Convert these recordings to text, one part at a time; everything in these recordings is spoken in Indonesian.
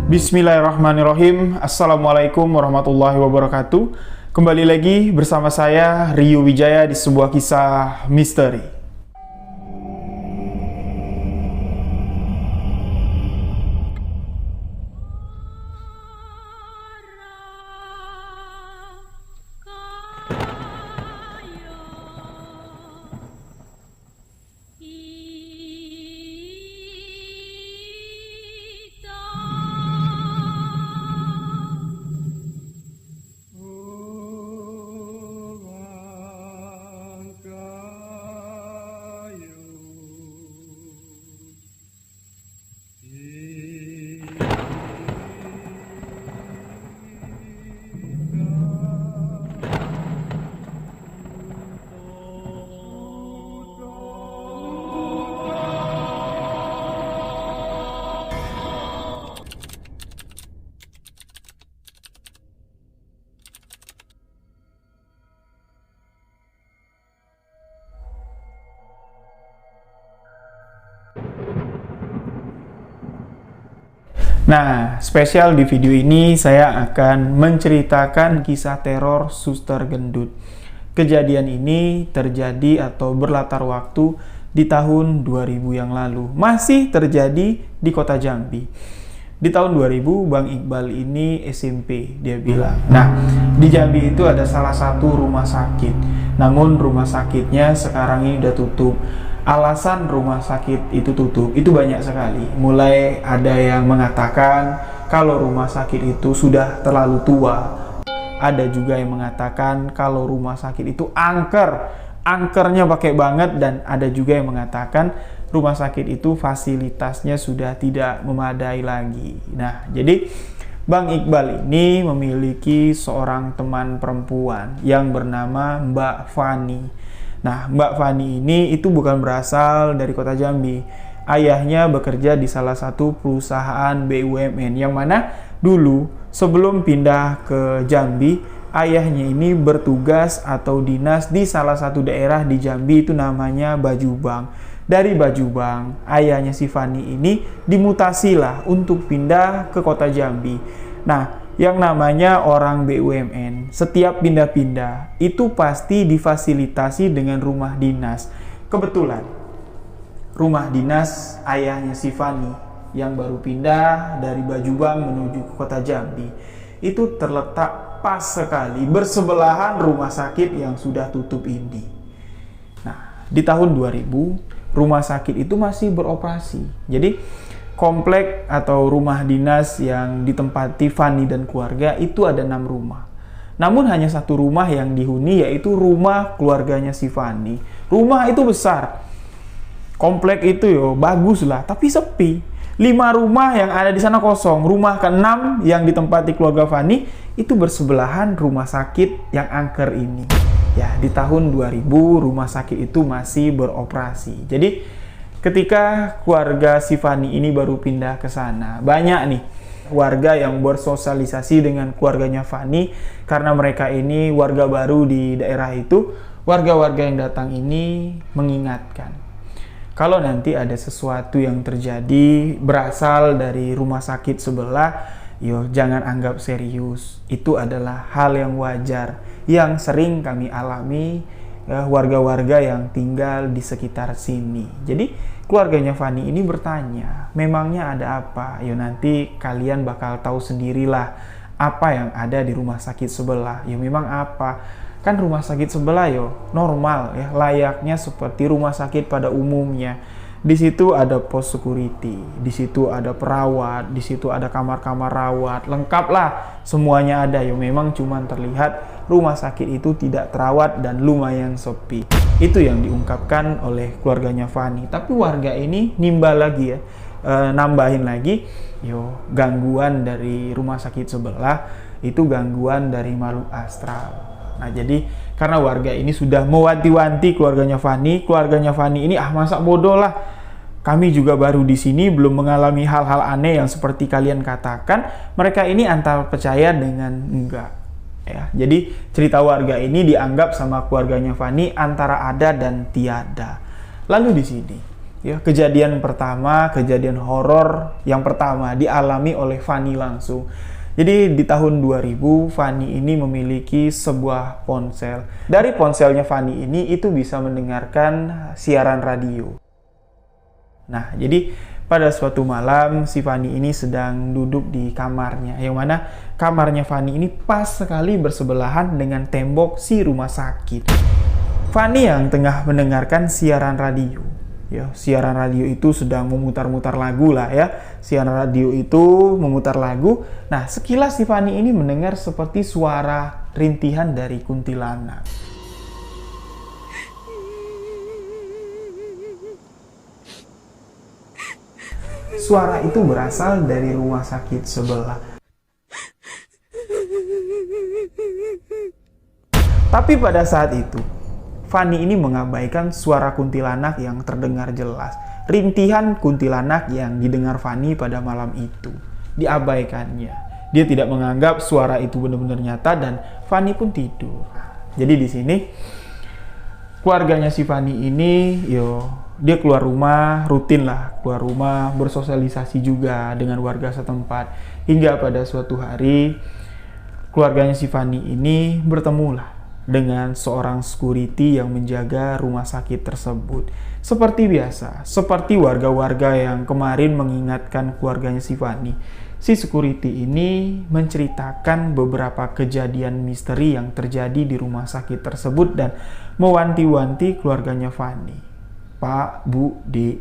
Bismillahirrahmanirrahim. Assalamualaikum warahmatullahi wabarakatuh. Kembali lagi bersama saya Rio Wijaya di sebuah kisah misteri. Nah, spesial di video ini saya akan menceritakan kisah teror Suster Gendut. Kejadian ini terjadi atau berlatar waktu di tahun 2000 yang lalu. Masih terjadi di kota Jambi. Di tahun 2000, Bang Iqbal ini SMP, dia bilang. Nah, di Jambi itu ada salah satu rumah sakit. Namun rumah sakitnya sekarang ini udah tutup. Alasan rumah sakit itu tutup itu banyak sekali. Mulai ada yang mengatakan kalau rumah sakit itu sudah terlalu tua. Ada juga yang mengatakan kalau rumah sakit itu angker. Angkernya pakai banget. Dan ada juga yang mengatakan rumah sakit itu fasilitasnya sudah tidak memadai lagi. Nah, jadi Bang Iqbal ini memiliki seorang teman perempuan yang bernama Mbak Fani. Nah, Mbak Fani ini itu bukan berasal dari kota Jambi. Ayahnya bekerja di salah satu perusahaan BUMN yang mana dulu sebelum pindah ke Jambi, ayahnya ini bertugas atau dinas di salah satu daerah di Jambi itu namanya Bajubang. Dari Bajubang, ayahnya si Fani ini dimutasilah untuk pindah ke kota Jambi. Nah, yang namanya orang BUMN, setiap pindah-pindah itu pasti difasilitasi dengan rumah dinas. Kebetulan, rumah dinas ayahnya si Fani yang baru pindah dari Bajubang menuju ke kota Jambi itu terletak pas sekali bersebelahan rumah sakit yang sudah tutup ini. Nah, di tahun 2000, rumah sakit itu masih beroperasi. Jadi, komplek atau rumah dinas yang ditempati Fani dan keluarga itu ada 6 rumah. Namun hanya satu rumah yang dihuni, yaitu rumah keluarganya si Fani. Rumah itu besar. Komplek itu bagus lah, tapi sepi. 5 rumah yang ada di sana kosong. Rumah ke-6 yang ditempati keluarga Fani itu bersebelahan rumah sakit yang angker ini. Ya, di tahun 2000 rumah sakit itu masih beroperasi. Jadi ketika keluarga si Fani ini baru pindah ke sana, banyak nih warga yang bersosialisasi dengan keluarganya Fani karena mereka ini warga baru di daerah itu. Warga-warga yang datang ini mengingatkan kalau nanti ada sesuatu yang terjadi berasal dari rumah sakit sebelah, jangan anggap serius. Itu adalah hal yang wajar yang sering kami alami warga-warga yang tinggal di sekitar sini. Jadi keluarganya Fani ini bertanya, memangnya ada apa? Nanti kalian bakal tahu sendirilah apa yang ada di rumah sakit sebelah. Memang apa? Kan rumah sakit sebelah normal ya, layaknya seperti rumah sakit pada umumnya. Di situ ada pos security, di situ ada perawat, di situ ada kamar-kamar rawat, lengkap lah, semuanya ada. Memang cuma terlihat rumah sakit itu tidak terawat dan lumayan sepi. Itu yang diungkapkan oleh keluarganya Fani. Tapi warga ini nimbal lagi ya, nambahin lagi, gangguan dari rumah sakit sebelah itu gangguan dari makhluk astral. Nah, jadi karena warga ini sudah mewanti-wanti keluarganya Fani ini masa bodoh lah. Kami juga baru di sini, belum mengalami hal-hal aneh yang seperti kalian katakan. Mereka ini antara percaya dengan enggak. Ya, jadi cerita warga ini dianggap sama keluarganya Fani antara ada dan tiada. Lalu di sini, Ya, kejadian pertama, kejadian horor yang pertama dialami oleh Fanny langsung. Jadi di tahun 2000, Fanny ini memiliki sebuah ponsel. Dari ponselnya Fanny ini itu bisa mendengarkan siaran radio. Nah, jadi pada suatu malam si Fanny ini sedang duduk di kamarnya, yang mana kamarnya Fanny ini pas sekali bersebelahan dengan tembok si rumah sakit. Fanny yang tengah mendengarkan siaran radio. Ya, siaran radio itu sedang memutar-mutar lagu lah ya. Siaran radio itu memutar lagu. Nah, sekilas si Fanny ini mendengar seperti suara rintihan dari kuntilanak. Suara itu berasal dari rumah sakit sebelah. Tapi pada saat itu, Fanny ini mengabaikan suara kuntilanak yang terdengar jelas. Rintihan kuntilanak yang didengar Fanny pada malam itu diabaikannya. Dia tidak menganggap suara itu benar-benar nyata dan Fanny pun tidur. Jadi di sini keluarganya si Fanny ini, dia keluar rumah, rutin lah keluar rumah, bersosialisasi juga dengan warga setempat. Hingga pada suatu hari, keluarganya si Fanny ini bertemulah dengan seorang security yang menjaga rumah sakit tersebut. Seperti biasa, seperti warga-warga yang kemarin mengingatkan keluarganya si Fanny, si security ini menceritakan beberapa kejadian misteri yang terjadi di rumah sakit tersebut dan mewanti-wanti keluarganya Fanny. Pak, Bu, Dek,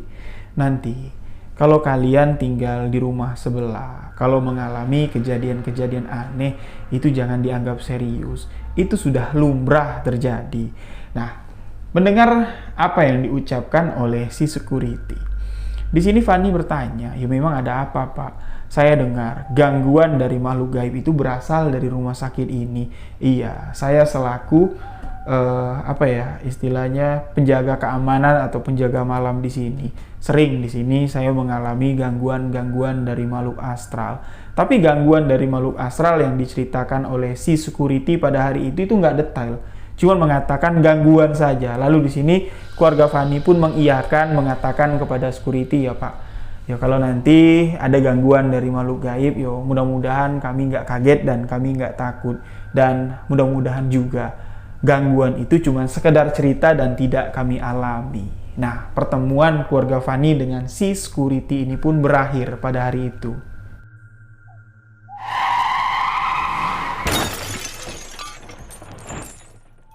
nanti kalau kalian tinggal di rumah sebelah, kalau mengalami kejadian-kejadian aneh, itu jangan dianggap serius. Itu sudah lumrah terjadi. Nah, mendengar apa yang diucapkan oleh si security. Di sini Fanny bertanya, ya memang ada apa, Pak? Saya dengar gangguan dari makhluk gaib itu berasal dari rumah sakit ini. Iya, saya selaku istilahnya penjaga keamanan atau penjaga malam di sini. Sering di sini saya mengalami gangguan-gangguan dari makhluk astral. Tapi gangguan dari makhluk astral yang diceritakan oleh si security pada hari itu nggak detail. Cuma mengatakan gangguan saja. Lalu di sini keluarga Fanny pun mengiyakan, mengatakan kepada security, ya Pak, ya kalau nanti ada gangguan dari makhluk gaib, mudah-mudahan kami nggak kaget dan kami nggak takut. Dan mudah-mudahan juga gangguan itu cuma sekedar cerita dan tidak kami alami. Nah, pertemuan keluarga Fanny dengan si security ini pun berakhir pada hari itu.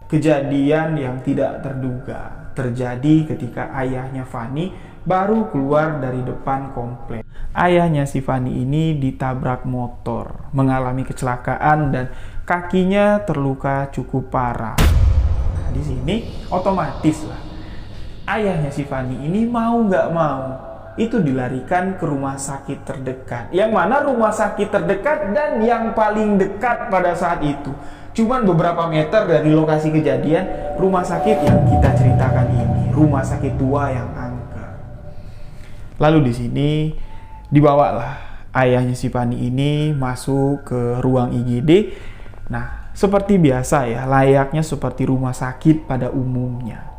Kejadian yang tidak terduga terjadi ketika ayahnya Fanny baru keluar dari depan komplek. Ayahnya si Fanny ini ditabrak motor, mengalami kecelakaan dan kakinya terluka cukup parah. Nah, di sini otomatis lah ayahnya si Fanny ini mau nggak mau itu dilarikan ke rumah sakit terdekat. Yang mana rumah sakit terdekat dan yang paling dekat pada saat itu cuman beberapa meter dari lokasi kejadian rumah sakit yang kita ceritakan ini, rumah sakit tua yang angker. Lalu di sini dibawalah ayahnya si Fanny ini masuk ke ruang IGD. Nah, seperti biasa ya, layaknya seperti rumah sakit pada umumnya.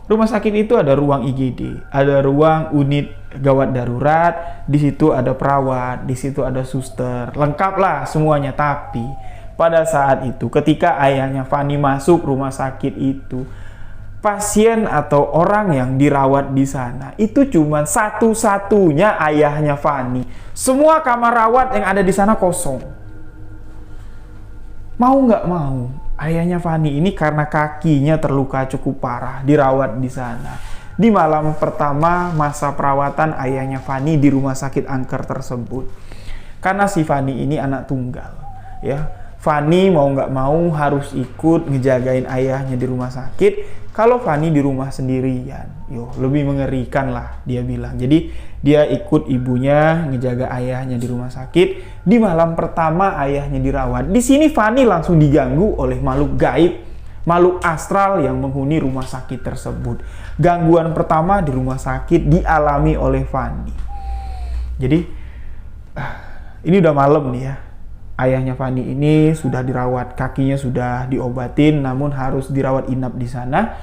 Rumah sakit itu ada ruang IGD, ada ruang unit gawat darurat, di situ ada perawat, di situ ada suster, lengkap lah semuanya. Tapi pada saat itu ketika ayahnya Fanny masuk rumah sakit itu, pasien atau orang yang dirawat di sana itu cuma satu-satunya ayahnya Fanny. Semua kamar rawat yang ada di sana kosong. Mau nggak mau, ayahnya Fanny ini karena kakinya terluka cukup parah dirawat di sana. Di malam pertama masa perawatan ayahnya Fanny di rumah sakit angker tersebut. Karena si Fanny ini anak tunggal, ya. Fanny mau nggak mau harus ikut ngejagain ayahnya di rumah sakit. Kalau Fanny di rumah sendirian, lebih mengerikan lah dia bilang. Jadi dia ikut ibunya ngejaga ayahnya di rumah sakit. Di malam pertama ayahnya dirawat. Di sini Fanny langsung diganggu oleh makhluk gaib, makhluk astral yang menghuni rumah sakit tersebut. Gangguan pertama di rumah sakit dialami oleh Fanny. Jadi ini udah malam nih ya. Ayahnya Fanny ini sudah dirawat, kakinya sudah diobatin, namun harus dirawat inap di sana.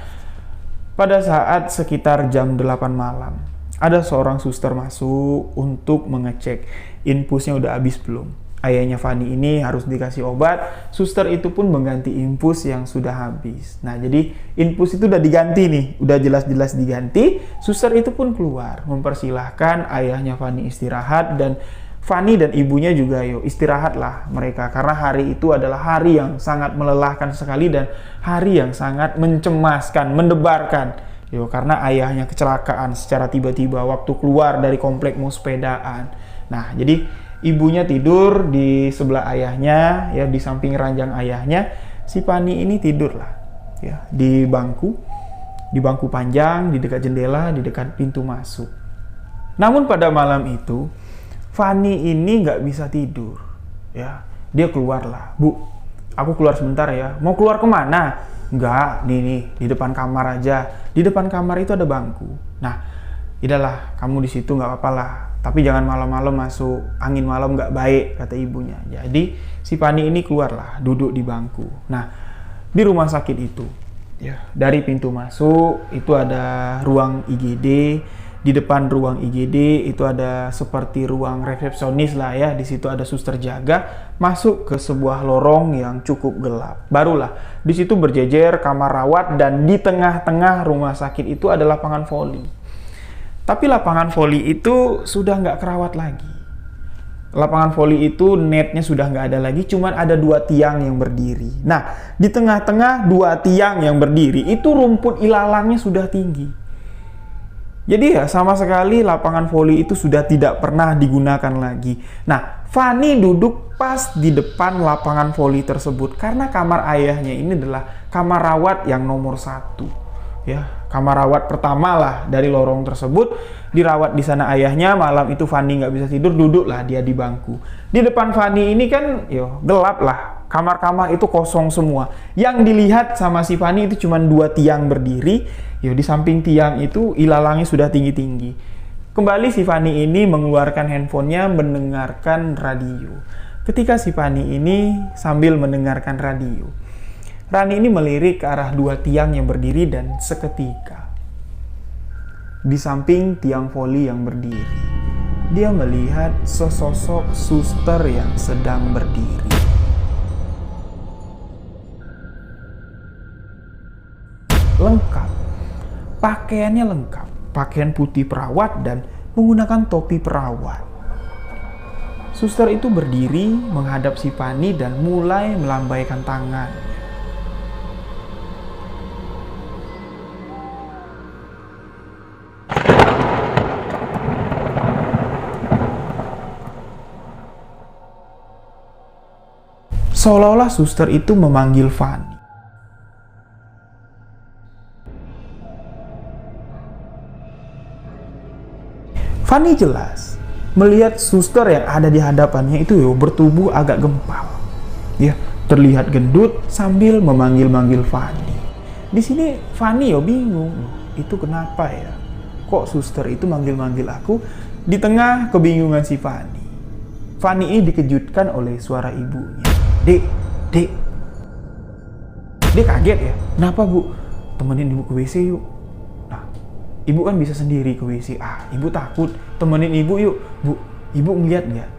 Pada saat sekitar jam 8 malam, ada seorang suster masuk untuk mengecek infusnya udah habis belum. Ayahnya Fani ini harus dikasih obat, suster itu pun mengganti infus yang sudah habis. Nah, jadi infus itu udah diganti nih, udah jelas-jelas diganti. Suster itu pun keluar, mempersilahkan ayahnya Fani istirahat, dan Fani dan ibunya juga yuk istirahatlah mereka, karena hari itu adalah hari yang sangat melelahkan sekali dan hari yang sangat mencemaskan, mendebarkan. Karena ayahnya kecelakaan secara tiba-tiba waktu keluar dari komplek mau sepedaan. Nah, jadi ibunya tidur di sebelah ayahnya, ya di samping ranjang ayahnya. Si Fani ini tidurlah, ya di bangku panjang, di dekat jendela, di dekat pintu masuk. Namun pada malam itu Fani ini nggak bisa tidur, ya. Dia keluarlah, Bu, aku keluar sebentar ya. Mau keluar kemana? Nggak, nih, di depan kamar aja. Di depan kamar itu ada bangku. Nah, idahlah, kamu di situ nggak apa-apa lah. Tapi jangan malam-malam masuk, angin malam nggak baik, kata ibunya. Jadi si Fani ini keluarlah, duduk di bangku. Nah, di rumah sakit itu, ya, dari pintu masuk itu ada ruang IGD. Di depan ruang IGD itu ada seperti ruang resepsionis lah ya. Di situ ada suster jaga. Masuk ke sebuah lorong yang cukup gelap. Barulah di situ berjejer kamar rawat, dan di tengah-tengah rumah sakit itu ada lapangan voli. Tapi lapangan voli itu sudah nggak kerawat lagi. Lapangan voli itu netnya sudah nggak ada lagi, cuman ada 2 tiang yang berdiri. Nah, di tengah-tengah 2 tiang yang berdiri itu rumput ilalangnya sudah tinggi. Jadi ya sama sekali lapangan voli itu sudah tidak pernah digunakan lagi. Nah, Fani duduk pas di depan lapangan voli tersebut karena kamar ayahnya ini adalah kamar rawat yang nomor 1. Ya, kamar rawat pertama lah dari lorong tersebut. Dirawat di sana ayahnya. Malam itu Fani nggak bisa tidur, duduklah dia di bangku. Di depan Fani ini kan gelap lah. Kamar-kamar itu kosong semua. Yang dilihat sama si Fani itu cuma 2 tiang berdiri. Di samping tiang itu ilalangnya sudah tinggi-tinggi. Kembali si Fani ini mengeluarkan handphonenya, mendengarkan radio. Ketika si Fani ini sambil mendengarkan radio, Rani ini melirik ke arah 2 tiang yang berdiri, dan seketika di samping tiang voli yang berdiri, dia melihat sesosok suster yang sedang berdiri. Lengkap, pakaiannya lengkap, pakaian putih perawat dan menggunakan topi perawat. Suster itu berdiri menghadap si Fani dan mulai melambaikan tangan. Seolah-olah suster itu memanggil Fani. Fani jelas melihat suster yang ada di hadapannya itu bertubuh agak gempal. Ya, terlihat gendut sambil memanggil-manggil Fani. Di sini Fani bingung, itu kenapa ya? Kok suster itu manggil-manggil aku? Di tengah kebingungan si Fani, Fani ini dikejutkan oleh suara ibunya. Dek. Dia kaget ya. Kenapa, Bu? Temenin ibu ke WC yuk. Nah, ibu kan bisa sendiri ke WC. Ibu takut. Temenin ibu yuk. Bu, ibu ngeliat nggak?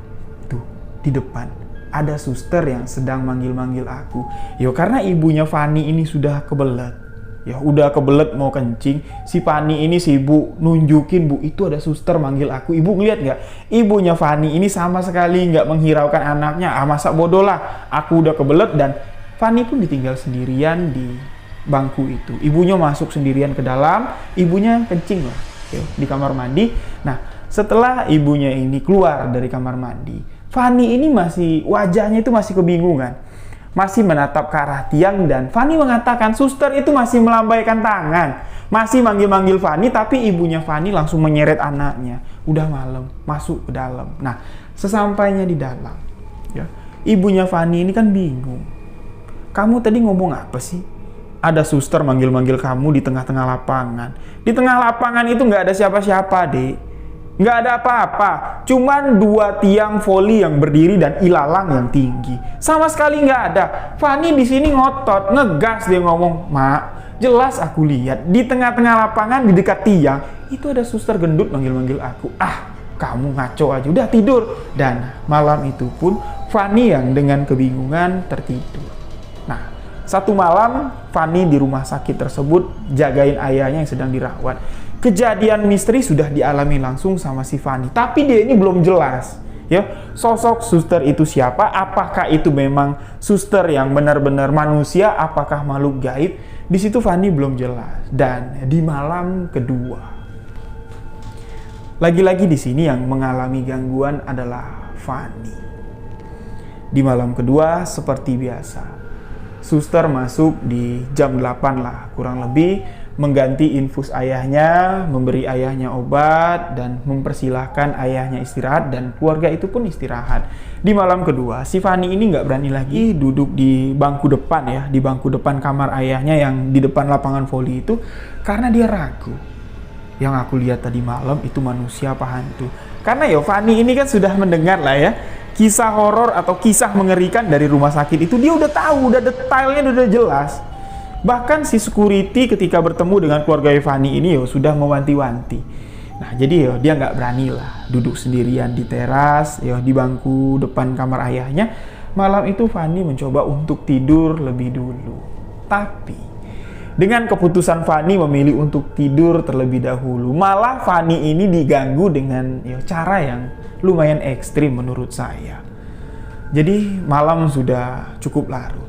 Tuh, di depan ada suster yang sedang manggil-manggil aku. Karena ibunya Fani ini sudah kebelet. Udah kebelet mau kencing. Si Fani ini sibuk nunjukin, Bu, itu ada suster manggil aku. Ibu ngeliat nggak? Ibunya Fani ini sama sekali nggak menghiraukan anaknya. Masa bodoh lah. Aku udah kebelet, dan Fani pun ditinggal sendirian di bangku itu. Ibunya masuk sendirian ke dalam. Ibunya kencing lah di kamar mandi. Nah, setelah ibunya ini keluar dari kamar mandi, Fani ini wajahnya itu masih kebingungan. Masih menatap ke arah tiang, dan Fani mengatakan suster itu masih melambaikan tangan, masih manggil-manggil Fani, tapi ibunya Fani langsung menyeret anaknya. Udah malam, masuk ke dalam. Nah, sesampainya di dalam, ibunya Fani ini kan bingung. Kamu tadi ngomong apa sih? Ada suster manggil-manggil kamu di tengah-tengah lapangan. Di tengah lapangan itu nggak ada siapa-siapa, Dek. Nggak ada apa-apa, cuman 2 tiang voli yang berdiri dan ilalang yang tinggi. Sama sekali nggak ada. Fani di sini ngotot, ngegas dia ngomong, Mak, jelas aku lihat di tengah-tengah lapangan di dekat tiang itu ada suster gendut manggil-manggil aku. Ah, kamu ngaco aja, udah tidur. Dan malam itu pun Fani yang dengan kebingungan tertidur. Nah, satu malam Fani di rumah sakit tersebut jagain ayahnya yang sedang dirawat. Kejadian misteri sudah dialami langsung sama si Fani, tapi dia ini belum jelas. Ya, sosok suster itu siapa? Apakah itu memang suster yang benar-benar manusia? Apakah makhluk gaib? Di situ Fani belum jelas. Dan di malam kedua, lagi-lagi di sini yang mengalami gangguan adalah Fani. Di malam kedua seperti biasa, suster masuk di jam 8 lah kurang lebih, mengganti infus ayahnya, memberi ayahnya obat, dan mempersilahkan ayahnya istirahat, dan keluarga itu pun istirahat. Di malam kedua, si Fani ini nggak berani lagi duduk di bangku depan ya, di bangku depan kamar ayahnya yang di depan lapangan voli itu, karena dia ragu. Yang aku lihat tadi malam itu manusia apa hantu. Karena ya Fani ini kan sudah mendengar lah ya, kisah horor atau kisah mengerikan dari rumah sakit itu, dia udah tahu, udah detailnya udah jelas. Bahkan si security ketika bertemu dengan keluarga Fani ini sudah mewanti-wanti. Nah, jadi dia nggak berani lah duduk sendirian di teras di bangku depan kamar ayahnya. Malam itu Fani mencoba untuk tidur lebih dulu. Tapi dengan keputusan Fani memilih untuk tidur terlebih dahulu, malah Fani ini diganggu dengan cara yang lumayan ekstrim menurut saya. Jadi malam sudah cukup larut.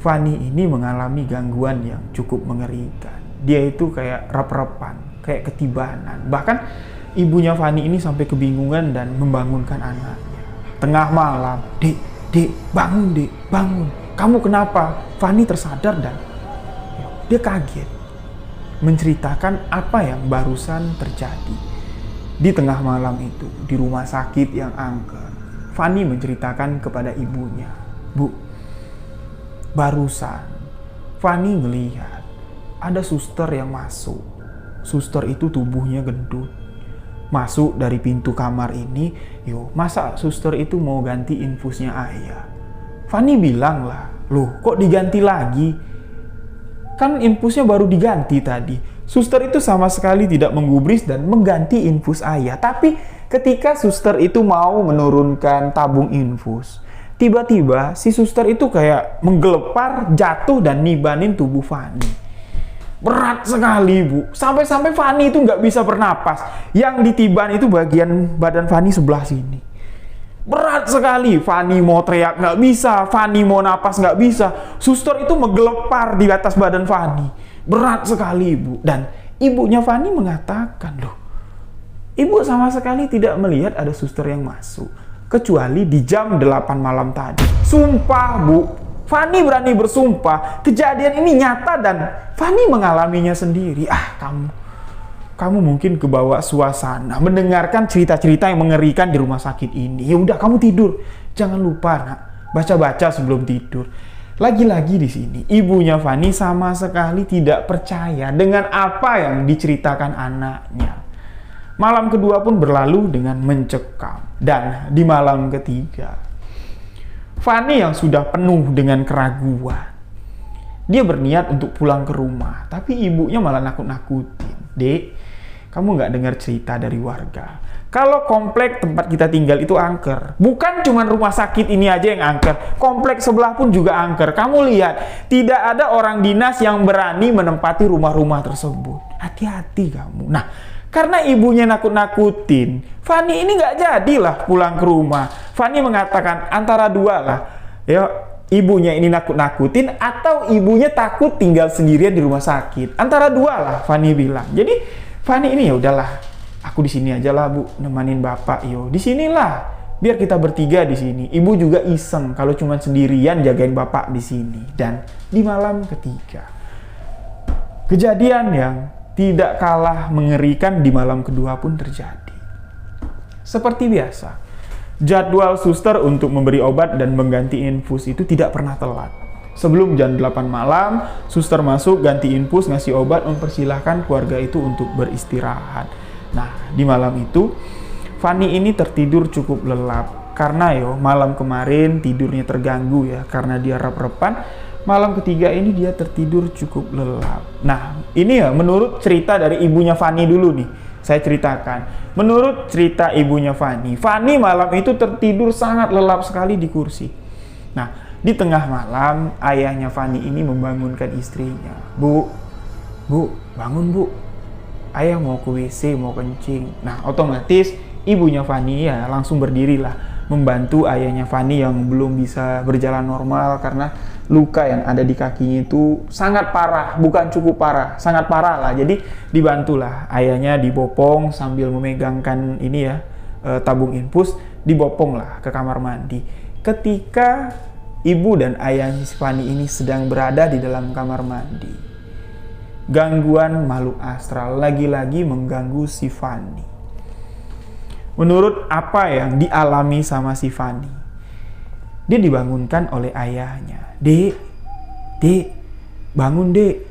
Fani ini mengalami gangguan yang cukup mengerikan. Dia itu kayak rep-repan, kayak ketibanan. Bahkan ibunya Fani ini sampai kebingungan dan membangunkan anaknya. Tengah malam, "Dek, bangun dek, bangun. Kamu kenapa?" Fani tersadar dan dia kaget. Menceritakan apa yang barusan terjadi. Di tengah malam itu, di rumah sakit yang angker, Fani menceritakan kepada ibunya, "Bu, barusan Fani melihat ada suster yang masuk. Suster itu tubuhnya gendut. Masuk dari pintu kamar ini, masa suster itu mau ganti infusnya ayah?" Fani bilang lah, "Loh, kok diganti lagi? Kan infusnya baru diganti tadi." Suster itu sama sekali tidak menggubris dan mengganti infus ayah. Tapi ketika suster itu mau menurunkan tabung infus, tiba-tiba si suster itu kayak menggelepar, jatuh dan nibanin tubuh Fani. Berat sekali, Bu. Sampai-sampai Fani itu nggak bisa bernapas. Yang ditiban itu bagian badan Fani sebelah sini. Berat sekali. Fani mau teriak nggak bisa. Fani mau napas nggak bisa. Suster itu menggelepar di atas badan Fani. Berat sekali, Bu. Dan ibunya Fani mengatakan, "Loh, Ibu sama sekali tidak melihat ada suster yang masuk. Kecuali di jam 8 malam tadi." Sumpah, Bu. Fani berani bersumpah. Kejadian ini nyata dan Fani mengalaminya sendiri. Kamu mungkin kebawa suasana mendengarkan cerita-cerita yang mengerikan di rumah sakit ini. Ya udah, kamu tidur. Jangan lupa, Nak, baca-baca sebelum tidur. Lagi-lagi di sini, ibunya Fani sama sekali tidak percaya dengan apa yang diceritakan anaknya. Malam kedua pun berlalu dengan mencekam. Dan di malam ketiga, Fani yang sudah penuh dengan keraguan, dia berniat untuk pulang ke rumah. Tapi ibunya malah nakut-nakutin. "Dek, kamu nggak dengar cerita dari warga? Kalau komplek tempat kita tinggal itu angker. Bukan cuma rumah sakit ini aja yang angker. Komplek sebelah pun juga angker. Kamu lihat, tidak ada orang dinas yang berani menempati rumah-rumah tersebut. Hati-hati kamu." Nah, karena ibunya nakut-nakutin, Fani ini nggak jadilah pulang ke rumah. Fani mengatakan antara dua lah. Ibunya ini nakut-nakutin atau ibunya takut tinggal sendirian di rumah sakit. Antara dua lah, Fani bilang. Jadi Fani ini ya udahlah, aku di sini aja lah, Bu, nemanin bapak. Di sinilah, biar kita bertiga di sini. Ibu juga iseng kalau cuma sendirian jagain bapak di sini. Dan di malam ketiga, kejadian yang tidak kalah mengerikan di malam kedua pun terjadi. Seperti biasa, jadwal suster untuk memberi obat dan mengganti infus itu tidak pernah telat. Sebelum jam 8 malam, suster masuk, ganti infus, ngasih obat, mempersilahkan keluarga itu untuk beristirahat. Nah, di malam itu, Fani ini tertidur cukup lelap. Karena malam kemarin tidurnya terganggu ya, karena dia rep-repan. Malam ketiga ini dia tertidur cukup lelap. Nah, ini ya menurut cerita dari ibunya Fanny dulu nih. Saya ceritakan. Menurut cerita ibunya Fanny malam itu tertidur sangat lelap sekali di kursi. Nah, di tengah malam ayahnya Fanny ini membangunkan istrinya. Bu, bangun bu. Ayah mau ke WC, mau kencing. Nah, otomatis ibunya Fanny ya langsung berdirilah membantu ayahnya Fanny yang belum bisa berjalan normal karena luka yang ada di kakinya itu sangat parah, bukan cukup parah, sangat parah lah. Jadi dibantulah ayahnya, dibopong sambil memegangkan ini ya tabung infus, dibopong lah ke kamar mandi. Ketika ibu dan ayahnya Fanny ini sedang berada di dalam kamar mandi, gangguan makhluk astral lagi-lagi mengganggu si Fanny. Menurut apa yang dialami sama si Fanny, dia dibangunkan oleh ayahnya. Dek, bangun dek.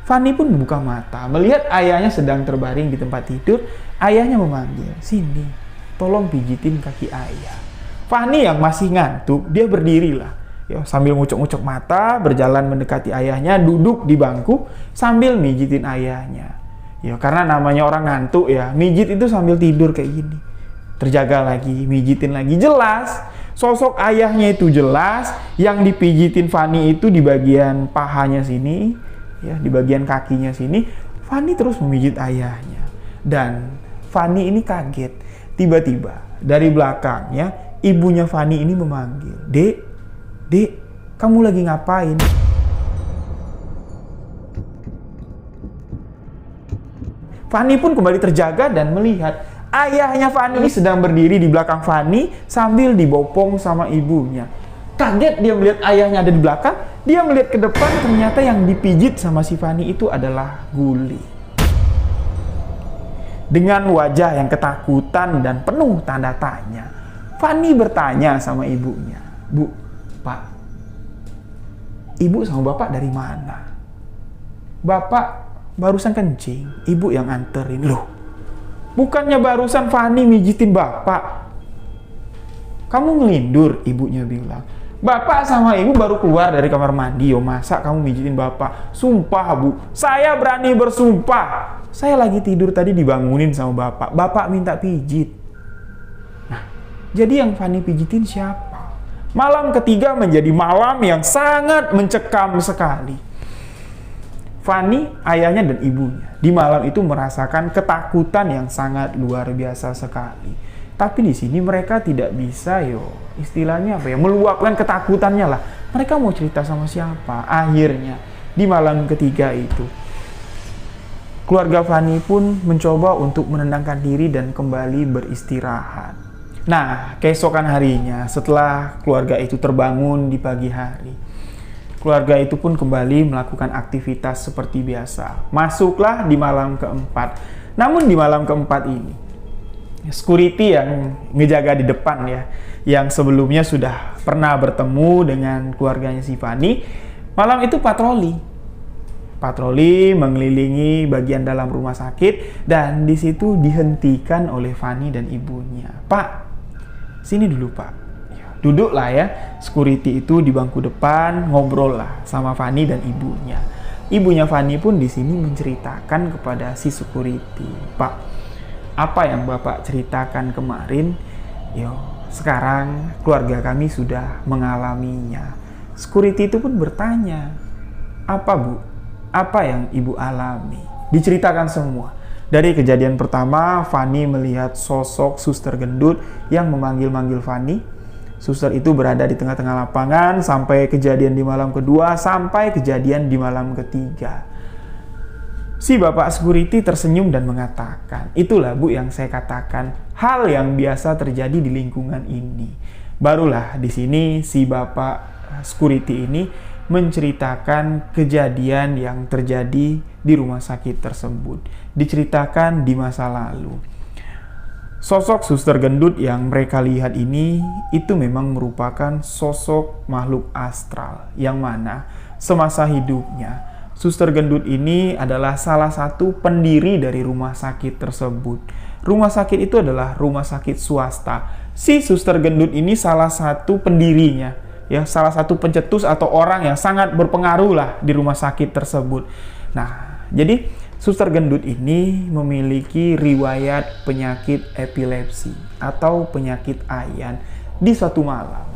Fanny pun membuka mata, melihat ayahnya sedang terbaring di tempat tidur. Ayahnya memanggil, sini, tolong pijitin kaki ayah. Fanny yang masih ngantuk, dia berdirilah. Ya, sambil ngucuk-ngucuk mata, berjalan mendekati ayahnya, duduk di bangku sambil mijitin ayahnya. Ya, karena namanya orang ngantuk ya, mijit itu sambil tidur kayak gini. Terjaga lagi, mijitin lagi. Jelas, sosok ayahnya itu jelas. Yang dipijitin Fanny itu di bagian pahanya sini, ya, di bagian kakinya sini. Fanny terus memijit ayahnya. Dan Fanny ini kaget. Tiba-tiba dari belakangnya, ibunya Fanny ini memanggil. Dek, kamu lagi ngapain? Fanny pun kembali terjaga dan melihat ayahnya Fanny sedang berdiri di belakang Fanny sambil dibopong sama ibunya. Kaget dia melihat ayahnya ada di belakang, dia melihat ke depan, ternyata yang dipijit sama si Fanny itu adalah Guli. Dengan wajah yang ketakutan dan penuh tanda tanya, Fanny bertanya sama ibunya, Bu, Pak, Ibu sama Bapak dari mana? Bapak barusan kencing, Ibu yang anterin. Loh, bukannya barusan Fanny mijitin Bapak? Kamu ngelindur, ibunya bilang. Bapak sama Ibu baru keluar dari kamar mandi, masa kamu mijitin Bapak? Sumpah Bu, saya berani bersumpah. Saya lagi tidur tadi dibangunin sama Bapak minta pijit. Nah, jadi yang Fanny pijitin siapa? Malam ketiga menjadi malam yang sangat mencekam sekali. Fanny, ayahnya dan ibunya di malam itu merasakan ketakutan yang sangat luar biasa sekali. Tapi di sini mereka tidak bisa istilahnya apa ya, meluapkan ketakutannya lah. Mereka mau cerita sama siapa? Akhirnya di malam ketiga itu keluarga Fanny pun mencoba untuk menenangkan diri dan kembali beristirahat. Nah, keesokan harinya setelah keluarga itu terbangun di pagi hari, keluarga itu pun kembali melakukan aktivitas seperti biasa. Masuklah di malam keempat. Namun di malam keempat ini, security yang ngejaga di depan ya, yang sebelumnya sudah pernah bertemu dengan keluarganya si Fanny, malam itu patroli mengelilingi bagian dalam rumah sakit, dan di situ dihentikan oleh Fanny dan ibunya. Pak, sini dulu Pak. Duduklah ya, security itu di bangku depan, ngobrol lah sama Fanny dan ibunya. Ibunya Fanny pun di sini menceritakan kepada si security, Pak, apa yang Bapak ceritakan kemarin, sekarang keluarga kami sudah mengalaminya. Security itu pun bertanya, apa Bu? Apa yang Ibu alami? Diceritakan semua. Dari kejadian pertama, Fanny melihat sosok suster gendut yang memanggil-manggil Fanny. Suster itu berada di tengah-tengah lapangan sampai kejadian di malam kedua, sampai kejadian di malam ketiga. Si bapak security tersenyum dan mengatakan, itulah Bu yang saya katakan, hal yang biasa terjadi di lingkungan ini. Barulah di sini si bapak security ini menceritakan kejadian yang terjadi di rumah sakit tersebut. Diceritakan di masa lalu. Sosok suster gendut yang mereka lihat ini itu memang merupakan sosok makhluk astral yang mana semasa hidupnya suster gendut ini adalah salah satu pendiri dari rumah sakit tersebut. Rumah sakit itu adalah rumah sakit swasta. Si suster gendut ini salah satu pendirinya. ya salah satu pencetus atau orang yang sangat berpengaruh lah di rumah sakit tersebut. Nah, jadi suster gendut ini memiliki riwayat penyakit epilepsi atau penyakit ayan di suatu malam.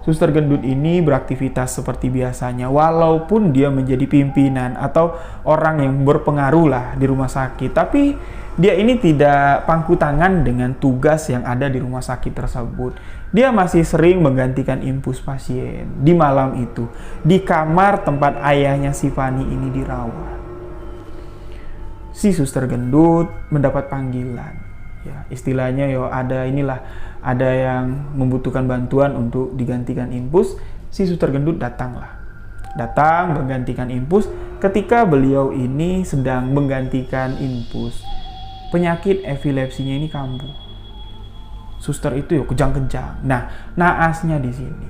Suster gendut ini beraktivitas seperti biasanya walaupun dia menjadi pimpinan atau orang yang berpengaruh lah di rumah sakit, tapi dia ini tidak pangku tangan dengan tugas yang ada di rumah sakit tersebut. Dia masih sering menggantikan infus pasien di malam itu di kamar tempat ayahnya si Fani ini dirawat. Si suster gendut mendapat panggilan, ya istilahnya ada yang membutuhkan bantuan untuk digantikan infus. Si suster gendut datang menggantikan infus. Ketika beliau ini sedang menggantikan infus, penyakit epilepsinya ini kambuh. Suster itu kejang-kejang. Nah, naasnya di sini,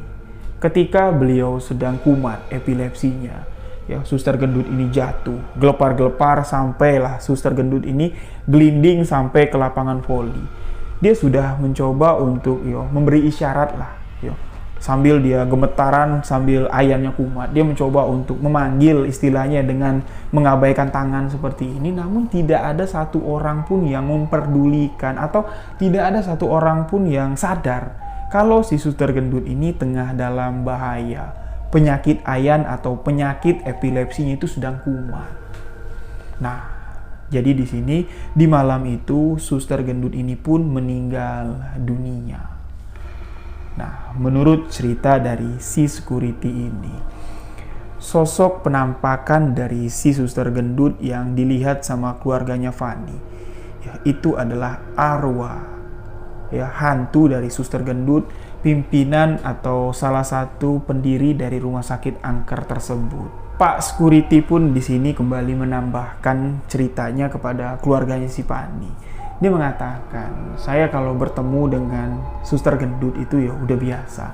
ketika beliau sedang kumat epilepsinya, ya suster gendut ini jatuh, gelepar-gelepar sampailah suster gendut ini gelinding sampai ke lapangan voli. Dia sudah mencoba untuk memberi isyarat lah, sambil dia gemetaran, sambil ayamnya kumat, dia mencoba untuk memanggil istilahnya dengan mengabaikan tangan seperti ini, namun tidak ada satu orang pun yang memperdulikan atau tidak ada satu orang pun yang sadar kalau si suster gendut ini tengah dalam bahaya. Penyakit ayan atau penyakit epilepsinya itu sedang kumat. Nah, jadi di sini di malam itu suster gendut ini pun meninggal dunia. Nah, menurut cerita dari si security ini, sosok penampakan dari si suster gendut yang dilihat sama keluarganya Fani, ya, itu adalah arwah, ya, hantu dari suster gendut, pimpinan atau salah satu pendiri dari rumah sakit angker tersebut. Pak security pun di sini kembali menambahkan ceritanya kepada keluarganya si Fani. Dia mengatakan, saya kalau bertemu dengan suster gendut itu ya udah biasa.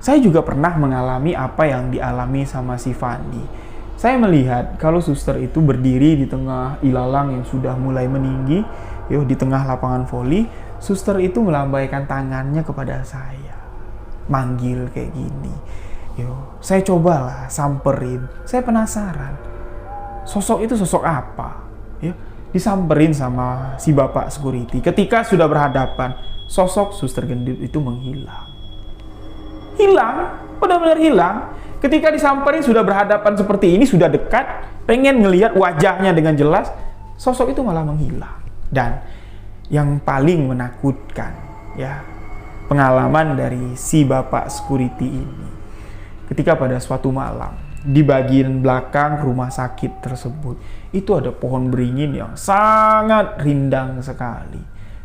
Saya juga pernah mengalami apa yang dialami sama si Fani. Saya melihat kalau suster itu berdiri di tengah ilalang yang sudah mulai meninggi, di tengah lapangan voli, suster itu melambaikan tangannya kepada saya, manggil kayak gini. Saya cobalah samperin. Saya penasaran, sosok itu sosok apa? Disamperin sama si bapak security. Ketika sudah berhadapan, sosok suster gendut itu menghilang. Benar-benar hilang. Ketika disamperin sudah berhadapan seperti ini, sudah dekat, pengen ngelihat wajahnya dengan jelas, sosok itu malah menghilang. Dan yang paling menakutkan, ya, pengalaman dari si bapak security ini, ketika pada suatu malam di bagian belakang rumah sakit tersebut itu ada pohon beringin yang sangat rindang sekali.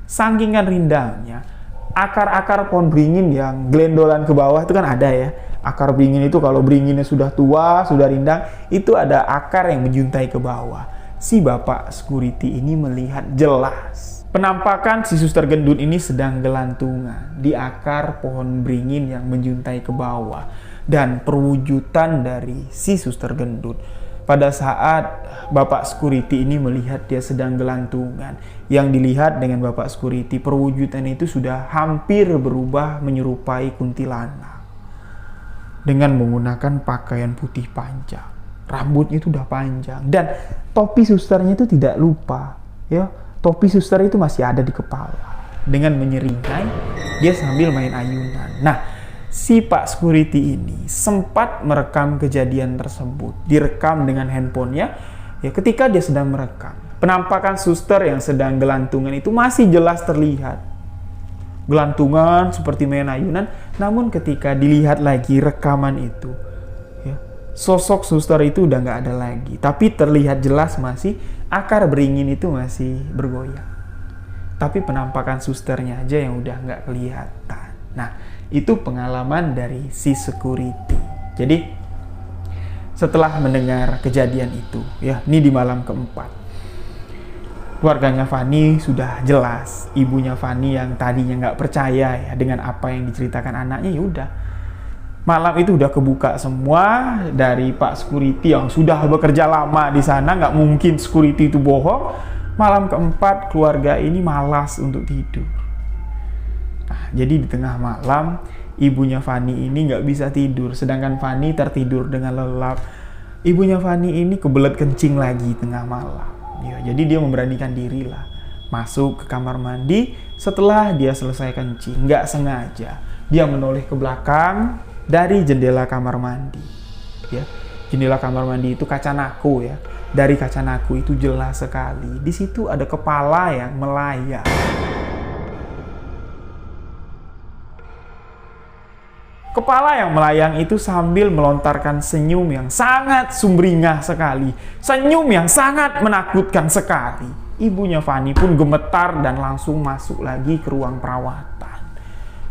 Sakingan rindangnya, akar-akar pohon beringin yang gelendolan ke bawah itu kan ada ya. Akar beringin itu kalau beringinnya sudah tua, sudah rindang, itu ada akar yang menjuntai ke bawah. Si bapak security ini melihat jelas penampakan si suster gendut ini sedang gelantungan di akar pohon beringin yang menjuntai ke bawah. Dan perwujudan dari si suster gendut pada saat bapak security ini melihat dia sedang gelantungan, yang dilihat dengan bapak security, perwujudan itu sudah hampir berubah menyerupai kuntilanak dengan menggunakan pakaian putih panjang, rambutnya itu udah panjang, dan topi susternya itu tidak lupa, ya, topi suster itu masih ada di kepala. Dengan menyeringai, dia sambil main ayunan. Nah, si Pak Security ini sempat merekam kejadian tersebut, direkam dengan handphonenya. Ya, ketika dia sedang merekam, penampakan suster yang sedang gelantungan itu masih jelas terlihat. Gelantungan seperti main ayunan, namun ketika dilihat lagi rekaman itu, ya, sosok suster itu udah nggak ada lagi. Tapi terlihat jelas masih akar beringin itu masih bergoyang. Tapi penampakan susternya aja yang udah nggak kelihatan. Nah, itu pengalaman dari si security. Jadi setelah mendengar kejadian itu, ya, ini di malam keempat, keluarganya Fani sudah jelas. Ibunya Fani yang tadinya nggak percaya ya dengan apa yang diceritakan anaknya, ya udah, malam itu udah kebuka semua dari Pak security yang sudah bekerja lama di sana. Nggak mungkin security itu bohong. Malam keempat keluarga ini malas untuk tidur. Nah, jadi di tengah malam ibunya Fani ini nggak bisa tidur, sedangkan Fani tertidur dengan lelap. Ibunya Fani ini kebelet kencing lagi tengah malam. Ya, jadi dia memberanikan diri lah masuk ke kamar mandi. Setelah dia selesai kencing, nggak sengaja dia menoleh ke belakang dari jendela kamar mandi. Ya, jendela kamar mandi itu kaca naku ya. Dari kaca naku itu jelas sekali. Di situ ada kepala yang melayang. Kepala yang melayang itu sambil melontarkan senyum yang sangat sumringah sekali. Senyum yang sangat menakutkan sekali. Ibunya Fani pun gemetar dan langsung masuk lagi ke ruang perawatan.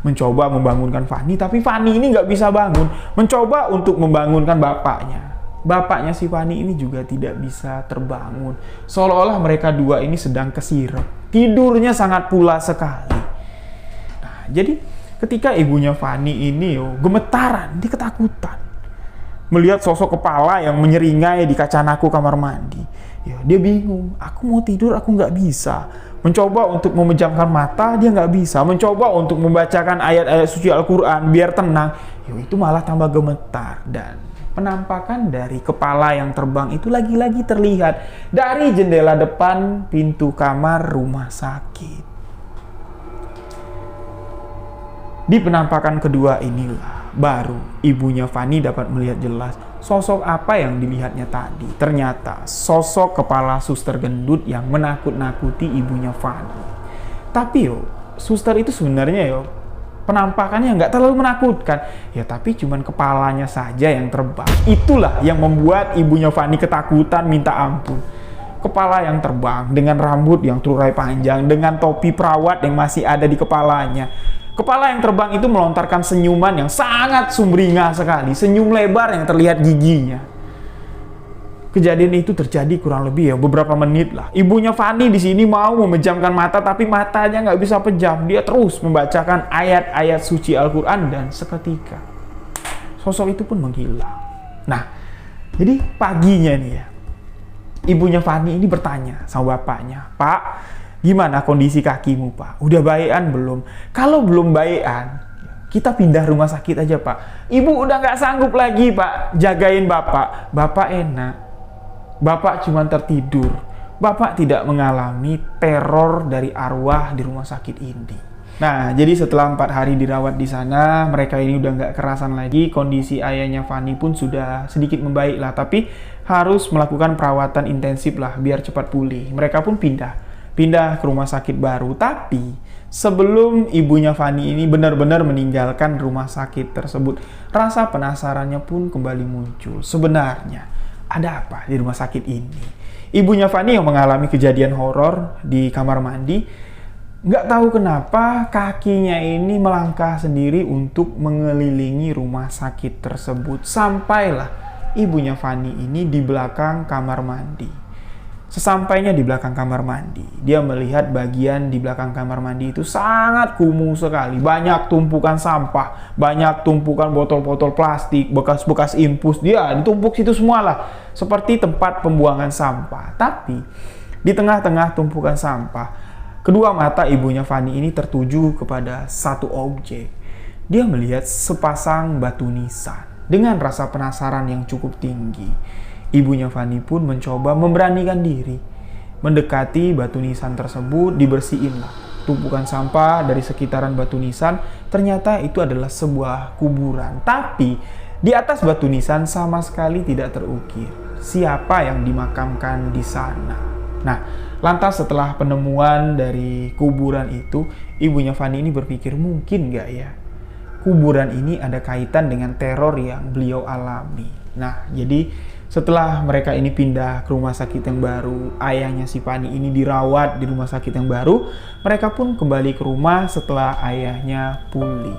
Mencoba membangunkan Fani, tapi Fani ini nggak bisa bangun. Mencoba untuk membangunkan bapaknya. Bapaknya si Fani ini juga tidak bisa terbangun. Seolah-olah mereka dua ini sedang kesirep. Tidurnya sangat pulas sekali. Nah, jadi ketika ibunya Fani ini gemetaran, dia ketakutan melihat sosok kepala yang menyeringai di kaca naku kamar mandi. Ya, dia bingung. Aku mau tidur, aku nggak bisa. Mencoba untuk memejamkan mata, dia nggak bisa. Mencoba untuk membacakan ayat-ayat suci Al-Quran biar tenang, ya, itu malah tambah gemetar. Dan penampakan dari kepala yang terbang itu lagi-lagi terlihat dari jendela depan pintu kamar rumah sakit. Di penampakan kedua inilah baru ibunya Fani dapat melihat jelas sosok apa yang dilihatnya tadi. Ternyata sosok kepala suster gendut yang menakut-nakuti ibunya Fani. Tapi suster itu sebenarnya penampakannya nggak terlalu menakutkan. Ya, tapi cuman kepalanya saja yang terbang. Itulah yang membuat ibunya Fani ketakutan minta ampun. Kepala yang terbang dengan rambut yang terurai panjang, dengan topi perawat yang masih ada di kepalanya. Kepala yang terbang itu melontarkan senyuman yang sangat sumringah sekali. Senyum lebar yang terlihat giginya. Kejadian itu terjadi kurang lebih beberapa menit lah. Ibunya Fani di sini mau memejamkan mata, tapi matanya nggak bisa pejam. Dia terus membacakan ayat-ayat suci Al-Quran dan seketika sosok itu pun menghilang. Nah, jadi paginya nih ya, ibunya Fani ini bertanya sama bapaknya, "Pak, gimana kondisi kakimu, Pak? Udah baikan belum? Kalau belum baikan, kita pindah rumah sakit aja, Pak. Ibu udah nggak sanggup lagi, Pak, jagain Bapak. Bapak enak. Bapak cuma tertidur. Bapak tidak mengalami teror dari arwah di rumah sakit ini." Nah, jadi setelah 4 hari dirawat di sana, mereka ini udah nggak kerasan lagi. Kondisi ayahnya Fani pun sudah sedikit membaik lah, tapi harus melakukan perawatan intensif lah biar cepat pulih. Mereka pun pindah ke rumah sakit baru. Tapi sebelum ibunya Fani ini benar-benar meninggalkan rumah sakit tersebut, rasa penasarannya pun kembali muncul. Sebenarnya ada apa di rumah sakit ini? Ibunya Fani yang mengalami kejadian horor di kamar mandi, nggak tahu kenapa kakinya ini melangkah sendiri untuk mengelilingi rumah sakit tersebut. Sampailah ibunya Fani ini di belakang kamar mandi. Sesampainya di belakang kamar mandi, dia melihat bagian di belakang kamar mandi itu sangat kumuh sekali. Banyak tumpukan sampah, banyak tumpukan botol-botol plastik, bekas-bekas infus. Dia ditumpuk situ semualah, seperti tempat pembuangan sampah. Tapi di tengah-tengah tumpukan sampah, kedua mata ibunya Fani ini tertuju kepada satu objek. Dia melihat sepasang batu nisan dengan rasa penasaran yang cukup tinggi. Ibunya Fani pun mencoba memberanikan diri mendekati batu nisan tersebut. Dibersihinlah tumpukan sampah dari sekitaran batu nisan. Ternyata itu adalah sebuah kuburan, tapi di atas batu nisan sama sekali tidak terukir siapa yang dimakamkan di sana. Nah, lantas setelah penemuan dari kuburan itu, ibunya Fani ini berpikir, mungkin nggak ya kuburan ini ada kaitan dengan teror yang beliau alami. Nah, jadi setelah mereka ini pindah ke rumah sakit yang baru, ayahnya si Fani ini dirawat di rumah sakit yang baru, mereka pun kembali ke rumah setelah ayahnya pulih.